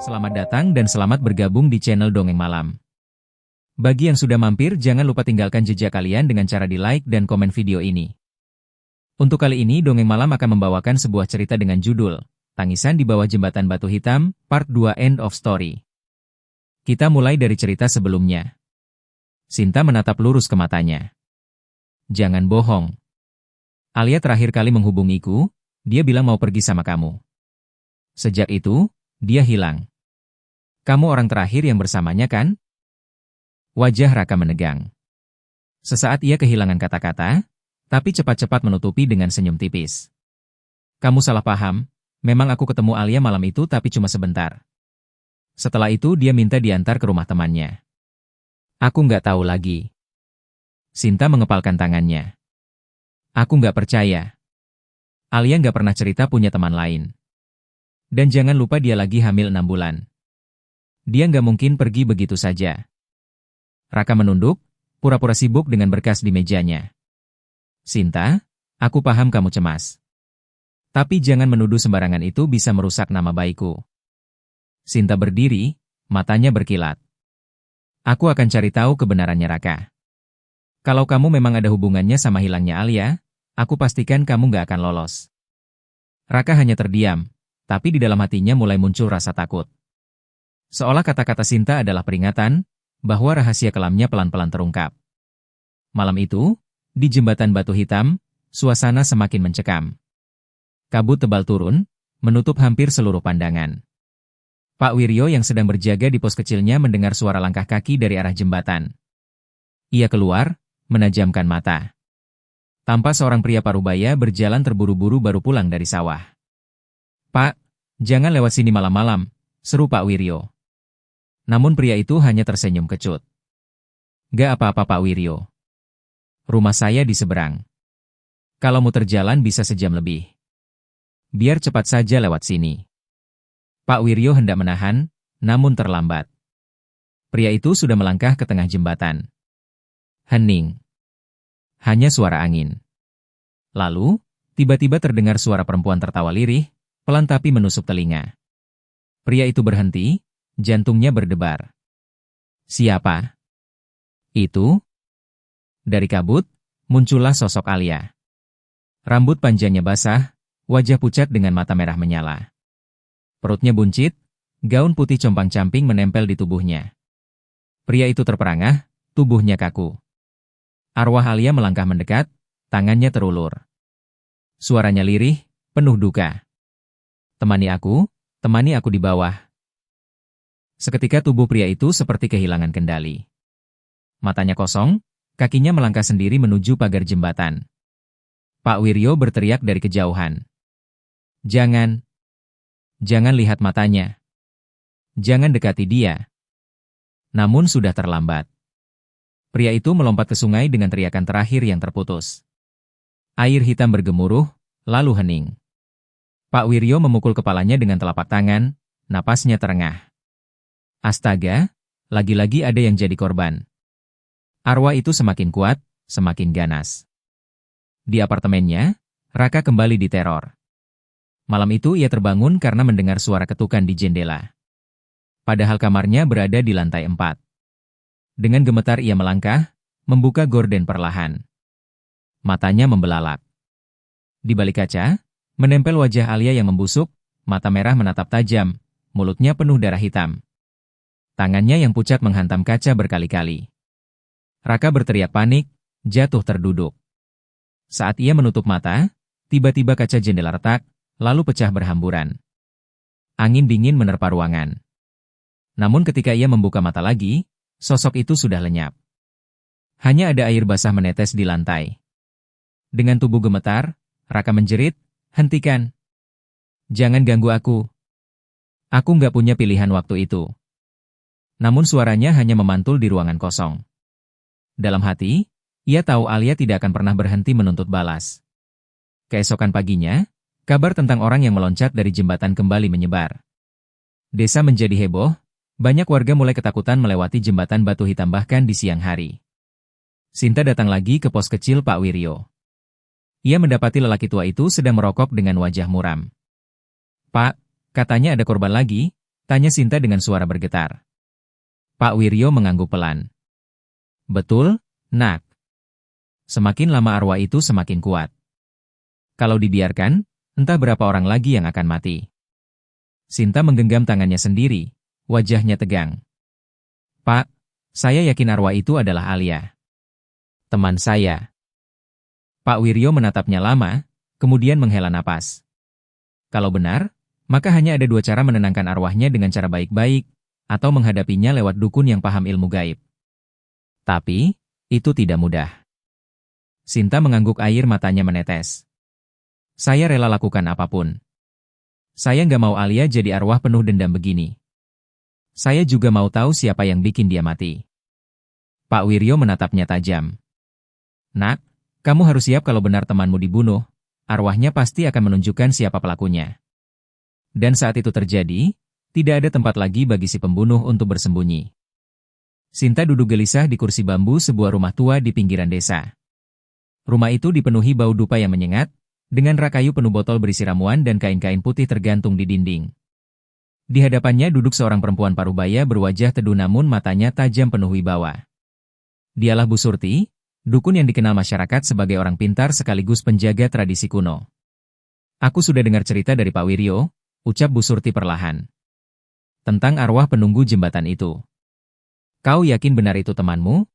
Selamat datang dan selamat bergabung di channel Dongeng Malam. Bagi yang sudah mampir, jangan lupa tinggalkan jejak kalian dengan cara di-like dan komen video ini. Untuk kali ini, Dongeng Malam akan membawakan sebuah cerita dengan judul Tangisan di Bawah Jembatan Batu Hitam, Part 2 End of Story. Kita mulai dari cerita sebelumnya. Sinta menatap lurus ke matanya. Jangan bohong. Alia terakhir kali menghubungiku, dia bilang mau pergi sama kamu. Sejak itu, dia hilang. Kamu orang terakhir yang bersamanya kan? Wajah Raka menegang. Sesaat ia kehilangan kata-kata, tapi cepat-cepat menutupi dengan senyum tipis. Kamu salah paham, memang aku ketemu Alia malam itu tapi cuma sebentar. Setelah itu dia minta diantar ke rumah temannya. Aku nggak tahu lagi. Sinta mengepalkan tangannya. Aku nggak percaya. Alia nggak pernah cerita punya teman lain. Dan jangan lupa dia lagi hamil 6 bulan. Dia nggak mungkin pergi begitu saja. Raka menunduk, pura-pura sibuk dengan berkas di mejanya. Sinta, aku paham kamu cemas. Tapi jangan menuduh sembarangan, itu bisa merusak nama baikku. Sinta berdiri, matanya berkilat. Aku akan cari tahu kebenarannya Raka. Kalau kamu memang ada hubungannya sama hilangnya Alia, aku pastikan kamu nggak akan lolos. Raka hanya terdiam, tapi di dalam hatinya mulai muncul rasa takut. Seolah kata-kata Sinta adalah peringatan bahwa rahasia kelamnya pelan-pelan terungkap. Malam itu, di jembatan Batu Hitam, suasana semakin mencekam. Kabut tebal turun, menutup hampir seluruh pandangan. Pak Wiryo yang sedang berjaga di pos kecilnya mendengar suara langkah kaki dari arah jembatan. Ia keluar, menajamkan mata. Tampak seorang pria parubaya berjalan terburu-buru baru pulang dari sawah. Pak, jangan lewat sini malam-malam, seru Pak Wiryo. Namun pria itu hanya tersenyum kecut. Gak apa-apa Pak Wiryo. Rumah saya di seberang. Kalau muter jalan bisa sejam lebih. Biar cepat saja lewat sini. Pak Wiryo hendak menahan, namun terlambat. Pria itu sudah melangkah ke tengah jembatan. Hening. Hanya suara angin. Lalu, tiba-tiba terdengar suara perempuan tertawa lirih, pelan tapi menusuk telinga. Pria itu berhenti, jantungnya berdebar. Siapa? Itu? Dari kabut, muncullah sosok Alia. Rambut panjangnya basah, wajah pucat dengan mata merah menyala. Perutnya buncit, gaun putih compang-camping menempel di tubuhnya. Pria itu terperangah, tubuhnya kaku. Arwah Alia melangkah mendekat, tangannya terulur. Suaranya lirih, penuh duka. Temani aku di bawah. Seketika tubuh pria itu seperti kehilangan kendali. Matanya kosong, kakinya melangkah sendiri menuju pagar jembatan. Pak Wiryo berteriak dari kejauhan. Jangan lihat matanya. Jangan dekati dia. Namun sudah terlambat. Pria itu melompat ke sungai dengan teriakan terakhir yang terputus. Air hitam bergemuruh, lalu hening. Pak Wiryo memukul kepalanya dengan telapak tangan, napasnya terengah. Astaga, lagi-lagi ada yang jadi korban. Arwah itu semakin kuat, semakin ganas. Di apartemennya, Raka kembali diteror. Malam itu ia terbangun karena mendengar suara ketukan di jendela. Padahal kamarnya berada di lantai 4. Dengan gemetar ia melangkah, membuka gorden perlahan. Matanya membelalak. Di balik kaca, menempel wajah Alia yang membusuk, mata merah menatap tajam, mulutnya penuh darah hitam. Tangannya yang pucat menghantam kaca berkali-kali. Raka berteriak panik, jatuh terduduk. Saat ia menutup mata, tiba-tiba kaca jendela retak, lalu pecah berhamburan. Angin dingin menerpa ruangan. Namun ketika ia membuka mata lagi, sosok itu sudah lenyap. Hanya ada air basah menetes di lantai. Dengan tubuh gemetar, Raka menjerit, hentikan. Jangan ganggu aku. Aku nggak punya pilihan waktu itu. Namun suaranya hanya memantul di ruangan kosong. Dalam hati, ia tahu Alia tidak akan pernah berhenti menuntut balas. Keesokan paginya, kabar tentang orang yang meloncat dari jembatan kembali menyebar. Desa menjadi heboh, banyak warga mulai ketakutan melewati jembatan Batu Hitam bahkan di siang hari. Sinta datang lagi ke pos kecil Pak Wiryo. Ia mendapati lelaki tua itu sedang merokok dengan wajah muram. Pak, katanya ada korban lagi, Tanya Sinta dengan suara bergetar. Pak Wiryo mengangguk pelan. Betul, Nak. Semakin lama arwah itu semakin kuat. Kalau dibiarkan, entah berapa orang lagi yang akan mati. Sinta menggenggam tangannya sendiri, wajahnya tegang. Pak, saya yakin arwah itu adalah Alia. Teman saya. Pak Wiryo menatapnya lama, kemudian menghela napas. Kalau benar, maka hanya ada dua cara menenangkan arwahnya dengan cara baik-baik, atau menghadapinya lewat dukun yang paham ilmu gaib. Tapi, itu tidak mudah. Sinta mengangguk, air matanya menetes. Saya rela lakukan apapun. Saya nggak mau Alia jadi arwah penuh dendam begini. Saya juga mau tahu siapa yang bikin dia mati. Pak Wiryo menatapnya tajam. Nak, kamu harus siap kalau benar temanmu dibunuh, arwahnya pasti akan menunjukkan siapa pelakunya. Dan saat itu terjadi, tidak ada tempat lagi bagi si pembunuh untuk bersembunyi. Sinta duduk gelisah di kursi bambu sebuah rumah tua di pinggiran desa. Rumah itu dipenuhi bau dupa yang menyengat, dengan rak kayu penuh botol berisi ramuan dan kain-kain putih tergantung di dinding. Di hadapannya duduk seorang perempuan parubaya berwajah teduh namun matanya tajam penuh wibawa. Dialah Bu Surti, dukun yang dikenal masyarakat sebagai orang pintar sekaligus penjaga tradisi kuno. Aku sudah dengar cerita dari Pak Wiryo, ucap Bu Surti perlahan. Tentang arwah penunggu jembatan itu. Kau yakin benar itu temanmu?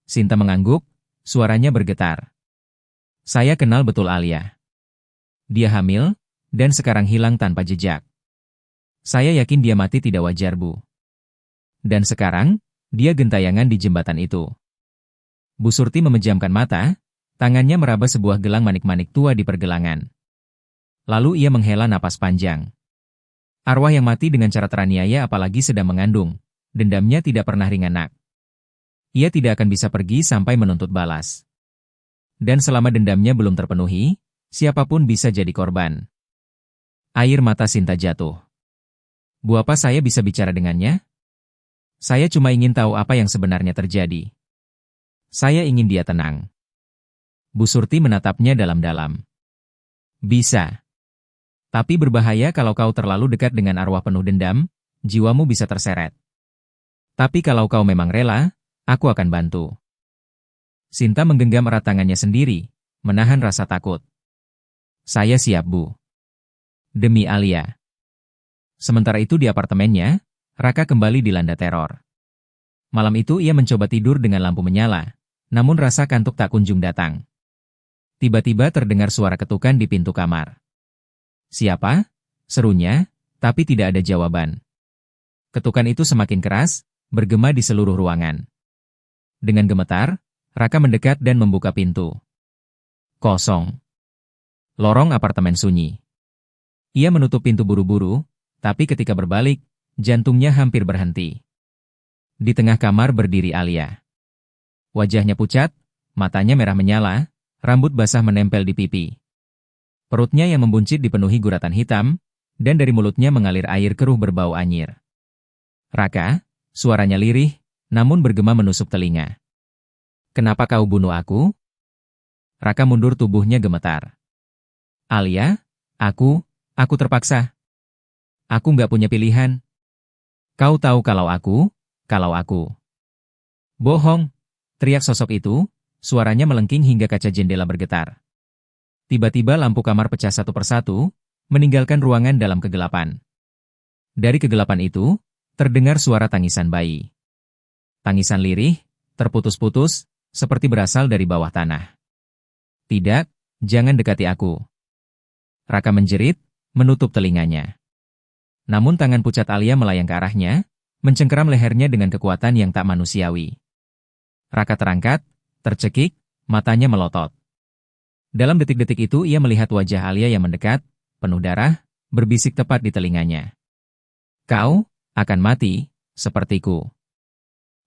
Sinta mengangguk, suaranya bergetar. Saya kenal betul Alia. Dia hamil, dan sekarang hilang tanpa jejak. Saya yakin dia mati tidak wajar, Bu. Dan sekarang, dia gentayangan di jembatan itu. Bu Surti memejamkan mata, tangannya meraba sebuah gelang manik-manik tua di pergelangan. Lalu ia menghela napas panjang. Arwah yang mati dengan cara teraniaya apalagi sedang mengandung, dendamnya tidak pernah ringan, Nak. Ia tidak akan bisa pergi sampai menuntut balas. Dan selama dendamnya belum terpenuhi, siapapun bisa jadi korban. Air mata Sinta jatuh. Bu, apa saya bisa bicara dengannya? Saya cuma ingin tahu apa yang sebenarnya terjadi. Saya ingin dia tenang. Bu Surti menatapnya dalam-dalam. Bisa. Tapi berbahaya kalau kau terlalu dekat dengan arwah penuh dendam, jiwamu bisa terseret. Tapi kalau kau memang rela, aku akan bantu. Sinta menggenggam erat tangannya sendiri, menahan rasa takut. Saya siap, Bu. Demi Alia. Sementara itu di apartemennya, Raka kembali dilanda teror. Malam itu ia mencoba tidur dengan lampu menyala, namun rasa kantuk tak kunjung datang. Tiba-tiba terdengar suara ketukan di pintu kamar. Siapa? Serunya, tapi tidak ada jawaban. Ketukan itu semakin keras, bergema di seluruh ruangan. Dengan gemetar, Raka mendekat dan membuka pintu. Kosong. Lorong apartemen sunyi. Ia menutup pintu buru-buru, tapi ketika berbalik, jantungnya hampir berhenti. Di tengah kamar berdiri Alia. Wajahnya pucat, matanya merah menyala, rambut basah menempel di pipi. Perutnya yang membuncit dipenuhi guratan hitam, dan dari mulutnya mengalir air keruh berbau anyir. Raka, suaranya lirih, namun bergema menusuk telinga. Kenapa kau bunuh aku? Raka mundur, tubuhnya gemetar. Alia, aku terpaksa. Aku nggak punya pilihan. Kau tahu kalau aku. Bohong, teriak sosok itu, suaranya melengking hingga kaca jendela bergetar. Tiba-tiba lampu kamar pecah satu persatu, meninggalkan ruangan dalam kegelapan. Dari kegelapan itu, terdengar suara tangisan bayi. Tangisan lirih, terputus-putus, seperti berasal dari bawah tanah. Tidak, jangan dekati aku. Raka menjerit, menutup telinganya. Namun tangan pucat Alia melayang ke arahnya, mencengkeram lehernya dengan kekuatan yang tak manusiawi. Raka terangkat, tercekik, matanya melotot. Dalam detik-detik itu ia melihat wajah Alia yang mendekat, penuh darah, berbisik tepat di telinganya. Kau akan mati, sepertiku.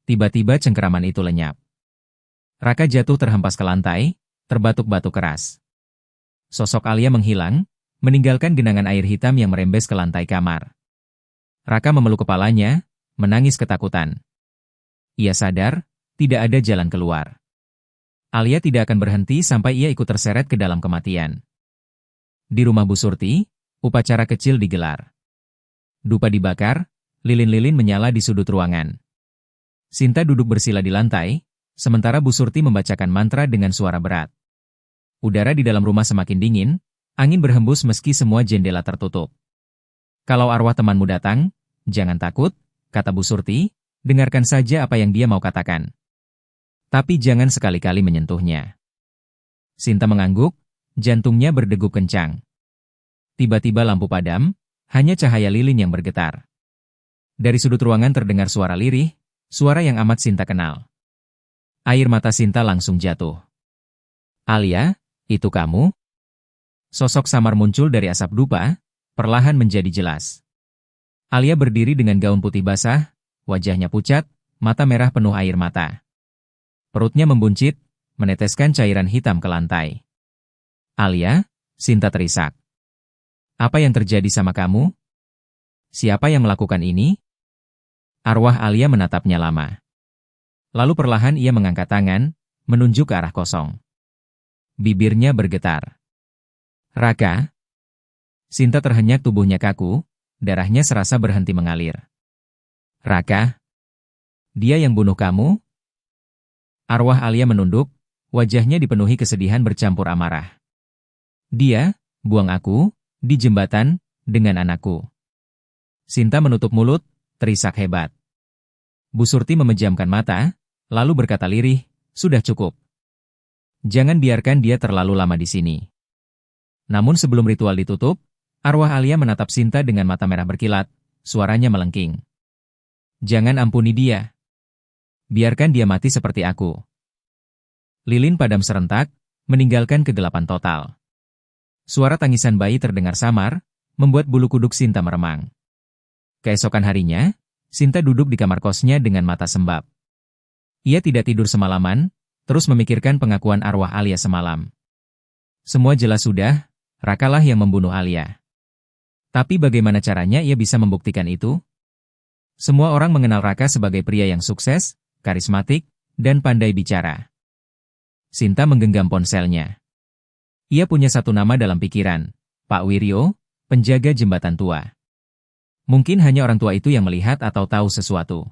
Tiba-tiba cengkeraman itu lenyap. Raka jatuh terhempas ke lantai, terbatuk-batuk keras. Sosok Alia menghilang, meninggalkan genangan air hitam yang merembes ke lantai kamar. Raka memeluk kepalanya, menangis ketakutan. Ia sadar, tidak ada jalan keluar. Alia tidak akan berhenti sampai ia ikut terseret ke dalam kematian. Di rumah Bu Surti, upacara kecil digelar. Dupa dibakar, lilin-lilin menyala di sudut ruangan. Sinta duduk bersila di lantai, sementara Bu Surti membacakan mantra dengan suara berat. Udara di dalam rumah semakin dingin, angin berhembus meski semua jendela tertutup. Kalau arwah temanmu datang, jangan takut, kata Bu Surti, dengarkan saja apa yang dia mau katakan. Tapi jangan sekali-kali menyentuhnya. Sinta mengangguk, jantungnya berdegup kencang. Tiba-tiba lampu padam, hanya cahaya lilin yang bergetar. Dari sudut ruangan terdengar suara lirih, suara yang amat Sinta kenal. Air mata Sinta langsung jatuh. Alia, itu kamu? Sosok samar muncul dari asap dupa, perlahan menjadi jelas. Alia berdiri dengan gaun putih basah, wajahnya pucat, mata merah penuh air mata. Perutnya membuncit, meneteskan cairan hitam ke lantai. Alia, Sinta terisak. Apa yang terjadi sama kamu? Siapa yang melakukan ini? Arwah Alia menatapnya lama. Lalu perlahan ia mengangkat tangan, menunjuk ke arah kosong. Bibirnya bergetar. Raka. Sinta terhenyak, tubuhnya kaku, darahnya serasa berhenti mengalir. Raka? Dia yang bunuh kamu? Arwah Alia menunduk, wajahnya dipenuhi kesedihan bercampur amarah. Dia, buang aku, di jembatan, dengan anakku. Sinta menutup mulut, terisak hebat. Bu Surti memejamkan mata, lalu berkata lirih, sudah cukup. Jangan biarkan dia terlalu lama di sini. Namun sebelum ritual ditutup, arwah Alia menatap Sinta dengan mata merah berkilat, suaranya melengking. Jangan ampuni dia. Biarkan dia mati seperti aku. Lilin padam serentak, meninggalkan kegelapan total. Suara tangisan bayi terdengar samar, membuat bulu kuduk Sinta meremang. Keesokan harinya, Sinta duduk di kamar kosnya dengan mata sembab. Ia tidak tidur semalaman, terus memikirkan pengakuan arwah Alia semalam. Semua jelas sudah, Rakalah yang membunuh Alia. Tapi bagaimana caranya ia bisa membuktikan itu? Semua orang mengenal Raka sebagai pria yang sukses, karismatik, dan pandai bicara. Sinta menggenggam ponselnya. Ia punya satu nama dalam pikiran, Pak Wiryo, penjaga jembatan tua. Mungkin hanya orang tua itu yang melihat atau tahu sesuatu.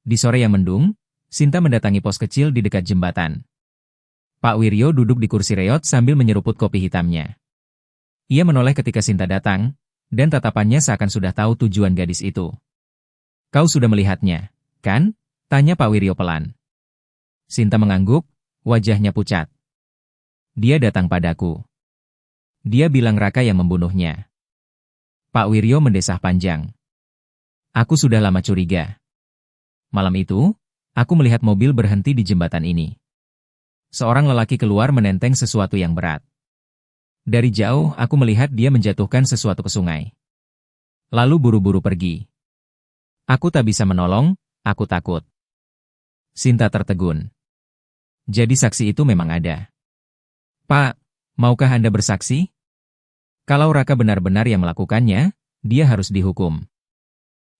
Di sore yang mendung, Sinta mendatangi pos kecil di dekat jembatan. Pak Wiryo duduk di kursi reot sambil menyeruput kopi hitamnya. Ia menoleh ketika Sinta datang, dan tatapannya seakan sudah tahu tujuan gadis itu. Kau sudah melihatnya, kan? Tanya Pak Wiryo pelan. Sinta mengangguk, wajahnya pucat. Dia datang padaku. Dia bilang Raka yang membunuhnya. Pak Wiryo mendesah panjang. Aku sudah lama curiga. Malam itu, aku melihat mobil berhenti di jembatan ini. Seorang lelaki keluar menenteng sesuatu yang berat. Dari jauh, aku melihat dia menjatuhkan sesuatu ke sungai. Lalu buru-buru pergi. Aku tak bisa menolong, aku takut. Sinta tertegun. Jadi saksi itu memang ada. Pak, maukah Anda bersaksi? Kalau Raka benar-benar yang melakukannya, dia harus dihukum.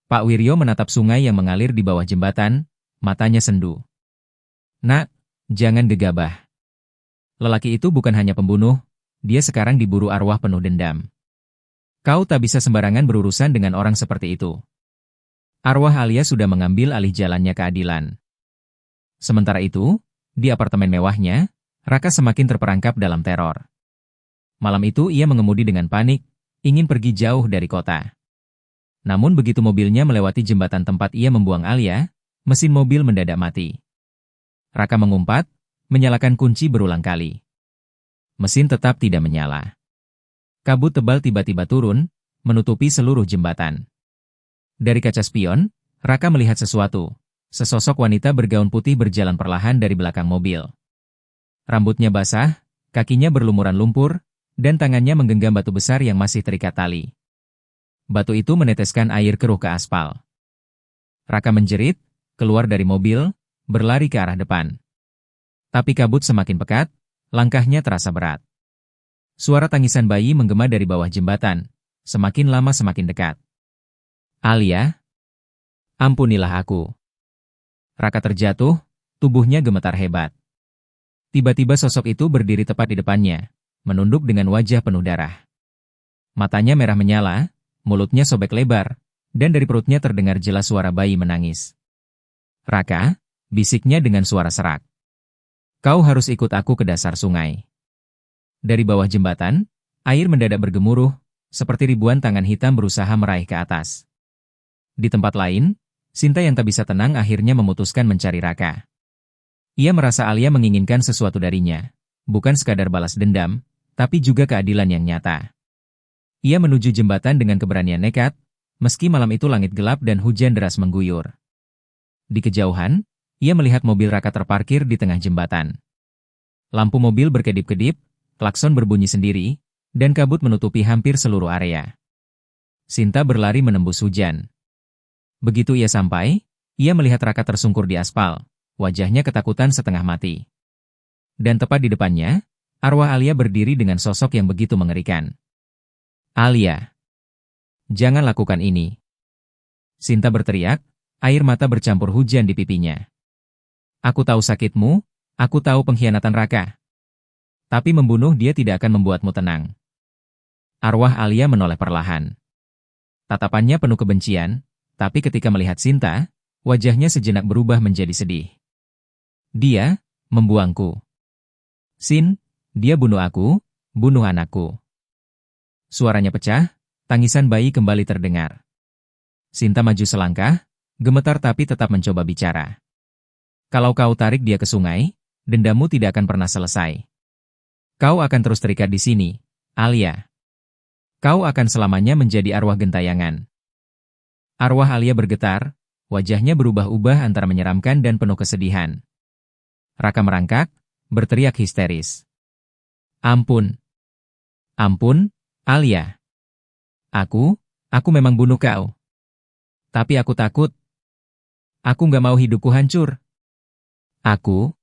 Pak Wiryo menatap sungai yang mengalir di bawah jembatan, matanya sendu. Nak, jangan gegabah. Lelaki itu bukan hanya pembunuh, dia sekarang diburu arwah penuh dendam. Kau tak bisa sembarangan berurusan dengan orang seperti itu. Arwah Alia sudah mengambil alih jalannya keadilan. Sementara itu, di apartemen mewahnya, Raka semakin terperangkap dalam teror. Malam itu ia mengemudi dengan panik, ingin pergi jauh dari kota. Namun begitu mobilnya melewati jembatan tempat ia membuang Alia, mesin mobil mendadak mati. Raka mengumpat, menyalakan kunci berulang kali. Mesin tetap tidak menyala. Kabut tebal tiba-tiba turun, menutupi seluruh jembatan. Dari kaca spion, Raka melihat sesuatu. Sesosok wanita bergaun putih berjalan perlahan dari belakang mobil. Rambutnya basah, kakinya berlumuran lumpur, dan tangannya menggenggam batu besar yang masih terikat tali. Batu itu meneteskan air keruh ke aspal. Raka menjerit, keluar dari mobil, berlari ke arah depan. Tapi kabut semakin pekat, langkahnya terasa berat. Suara tangisan bayi menggema dari bawah jembatan, semakin lama semakin dekat. Alia, ampunilah aku. Raka terjatuh, tubuhnya gemetar hebat. Tiba-tiba sosok itu berdiri tepat di depannya, menunduk dengan wajah penuh darah. Matanya merah menyala, mulutnya sobek lebar, dan dari perutnya terdengar jelas suara bayi menangis. "Raka," bisiknya dengan suara serak. "Kau harus ikut aku ke dasar sungai." Dari bawah jembatan, air mendadak bergemuruh, seperti ribuan tangan hitam berusaha meraih ke atas. Di tempat lain, Sinta yang tak bisa tenang akhirnya memutuskan mencari Raka. Ia merasa Alia menginginkan sesuatu darinya, bukan sekadar balas dendam, tapi juga keadilan yang nyata. Ia menuju jembatan dengan keberanian nekat, meski malam itu langit gelap dan hujan deras mengguyur. Di kejauhan, ia melihat mobil Raka terparkir di tengah jembatan. Lampu mobil berkedip-kedip, klakson berbunyi sendiri, dan kabut menutupi hampir seluruh area. Sinta berlari menembus hujan. Begitu ia sampai, ia melihat Raka tersungkur di aspal, wajahnya ketakutan setengah mati. Dan tepat di depannya, arwah Alia berdiri dengan sosok yang begitu mengerikan. "Alia, jangan lakukan ini." Sinta berteriak, air mata bercampur hujan di pipinya. "Aku tahu sakitmu, aku tahu pengkhianatan Raka. Tapi membunuh dia tidak akan membuatmu tenang." Arwah Alia menoleh perlahan. Tatapannya penuh kebencian, tapi ketika melihat Sinta, wajahnya sejenak berubah menjadi sedih. "Dia membuangku. Sin, dia bunuh aku, bunuh anakku." Suaranya pecah, tangisan bayi kembali terdengar. Sinta maju selangkah, gemetar tapi tetap mencoba bicara. "Kalau kau tarik dia ke sungai, dendammu tidak akan pernah selesai. Kau akan terus terikat di sini, Alia. Kau akan selamanya menjadi arwah gentayangan." Arwah Alia bergetar, wajahnya berubah-ubah antara menyeramkan dan penuh kesedihan. Raka merangkak, berteriak histeris. "Ampun. Ampun, Alia. Aku memang bunuh kau. Tapi aku takut. Aku nggak mau hidupku hancur. Aku..."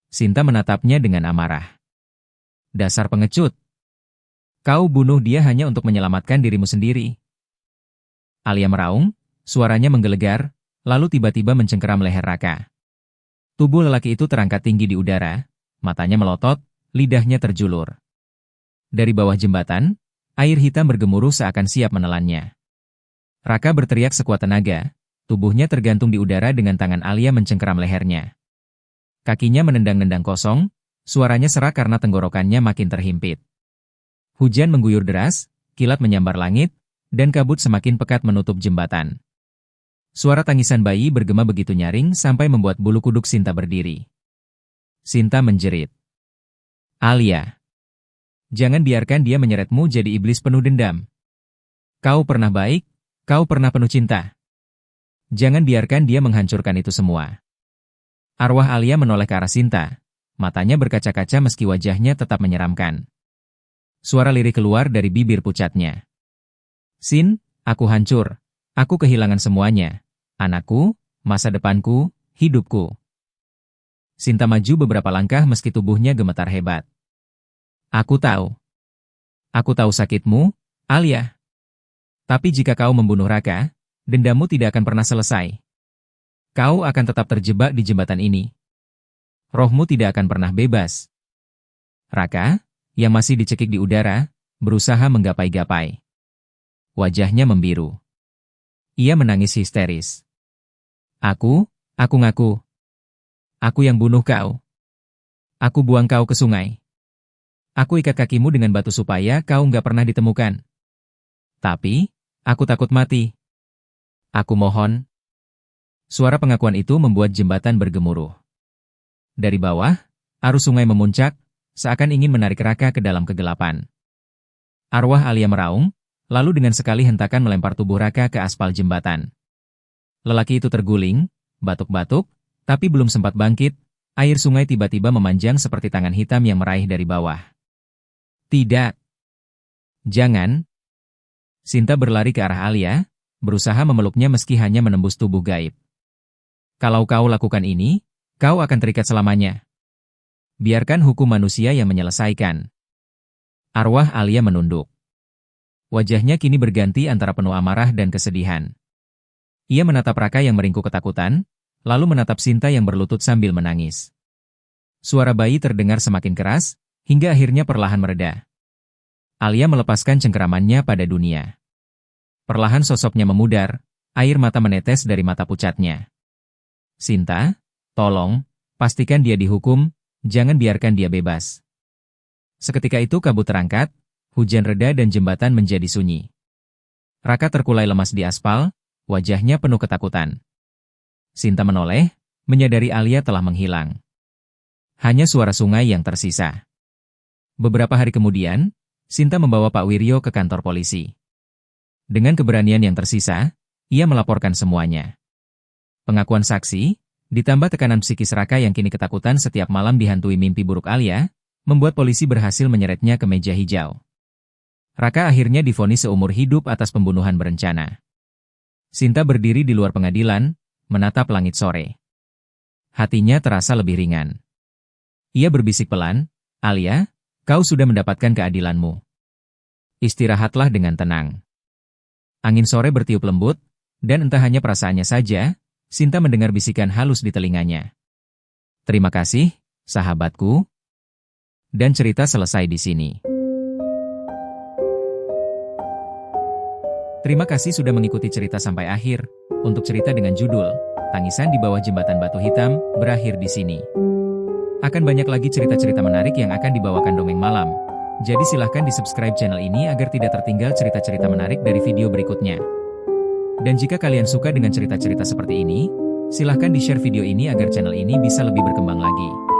Sinta menatapnya dengan amarah. "Dasar pengecut. Kau bunuh dia hanya untuk menyelamatkan dirimu sendiri." Alia meraung, suaranya menggelegar, lalu tiba-tiba mencengkeram leher Raka. Tubuh lelaki itu terangkat tinggi di udara, matanya melotot, lidahnya terjulur. Dari bawah jembatan, air hitam bergemuruh seakan siap menelannya. Raka berteriak sekuat tenaga, tubuhnya tergantung di udara dengan tangan Alia mencengkeram lehernya. Kakinya menendang-nendang kosong, suaranya serak karena tenggorokannya makin terhimpit. Hujan mengguyur deras, kilat menyambar langit, dan kabut semakin pekat menutup jembatan. Suara tangisan bayi bergema begitu nyaring sampai membuat bulu kuduk Sinta berdiri. Sinta menjerit. "Alia, jangan biarkan dia menyeretmu jadi iblis penuh dendam. Kau pernah baik, kau pernah penuh cinta. Jangan biarkan dia menghancurkan itu semua." Arwah Alia menoleh ke arah Sinta, matanya berkaca-kaca meski wajahnya tetap menyeramkan. Suara lirih keluar dari bibir pucatnya. "Sin, aku hancur. Aku kehilangan semuanya. Anakku, masa depanku, hidupku." Sinta maju beberapa langkah meski tubuhnya gemetar hebat. "Aku tahu. Aku tahu sakitmu, Alia. Tapi jika kau membunuh Raka, dendammu tidak akan pernah selesai. Kau akan tetap terjebak di jembatan ini. Rohmu tidak akan pernah bebas." Raka, yang masih dicekik di udara, berusaha menggapai-gapai. Wajahnya membiru. Ia menangis histeris. Aku ngaku. Aku yang bunuh kau. Aku buang kau ke sungai. Aku ikat kakimu dengan batu supaya kau nggak pernah ditemukan. Tapi, aku takut mati. Aku mohon." Suara pengakuan itu membuat jembatan bergemuruh. Dari bawah, arus sungai memuncak, seakan ingin menarik Raka ke dalam kegelapan. Arwah Alia meraung, lalu dengan sekali hentakan melempar tubuh Raka ke aspal jembatan. Lelaki itu terguling, batuk-batuk, tapi belum sempat bangkit, air sungai tiba-tiba memanjang seperti tangan hitam yang meraih dari bawah. "Tidak. Jangan." Sinta berlari ke arah Alia, berusaha memeluknya meski hanya menembus tubuh gaib. "Kalau kau lakukan ini, kau akan terikat selamanya. Biarkan hukum manusia yang menyelesaikan." Arwah Alia menunduk. Wajahnya kini berganti antara penuh amarah dan kesedihan. Ia menatap Raka yang meringkuk ketakutan, lalu menatap Sinta yang berlutut sambil menangis. Suara bayi terdengar semakin keras, hingga akhirnya perlahan mereda. Alia melepaskan cengkeramannya pada dunia. Perlahan sosoknya memudar, air mata menetes dari mata pucatnya. Sinta, tolong, pastikan dia dihukum, jangan biarkan dia bebas. Seketika itu kabut terangkat, hujan reda dan jembatan menjadi sunyi. Raka terkulai lemas di aspal, wajahnya penuh ketakutan. Sinta menoleh, menyadari Alia telah menghilang. Hanya suara sungai yang tersisa. Beberapa hari kemudian, Sinta membawa Pak Wiryo ke kantor polisi. Dengan keberanian yang tersisa, ia melaporkan semuanya. Pengakuan saksi, ditambah tekanan psikis Raka yang kini ketakutan setiap malam dihantui mimpi buruk Alia, membuat polisi berhasil menyeretnya ke meja hijau. Raka akhirnya divonis seumur hidup atas pembunuhan berencana. Sinta berdiri di luar pengadilan, menatap langit sore. Hatinya terasa lebih ringan. Ia berbisik pelan, "Alia, kau sudah mendapatkan keadilanmu. Istirahatlah dengan tenang." Angin sore bertiup lembut, dan entah hanya perasaannya saja, Sinta mendengar bisikan halus di telinganya. "Terima kasih, sahabatku." Dan cerita selesai di sini. Terima kasih sudah mengikuti cerita sampai akhir. Untuk cerita dengan judul Tangisan di Bawah Jembatan Batu Hitam berakhir di sini. Akan banyak lagi cerita-cerita menarik yang akan dibawakan Dongeng Malam. Jadi silahkan di-subscribe channel ini agar tidak tertinggal cerita-cerita menarik dari video berikutnya. Dan jika kalian suka dengan cerita-cerita seperti ini, silahkan di-share video ini agar channel ini bisa lebih berkembang lagi.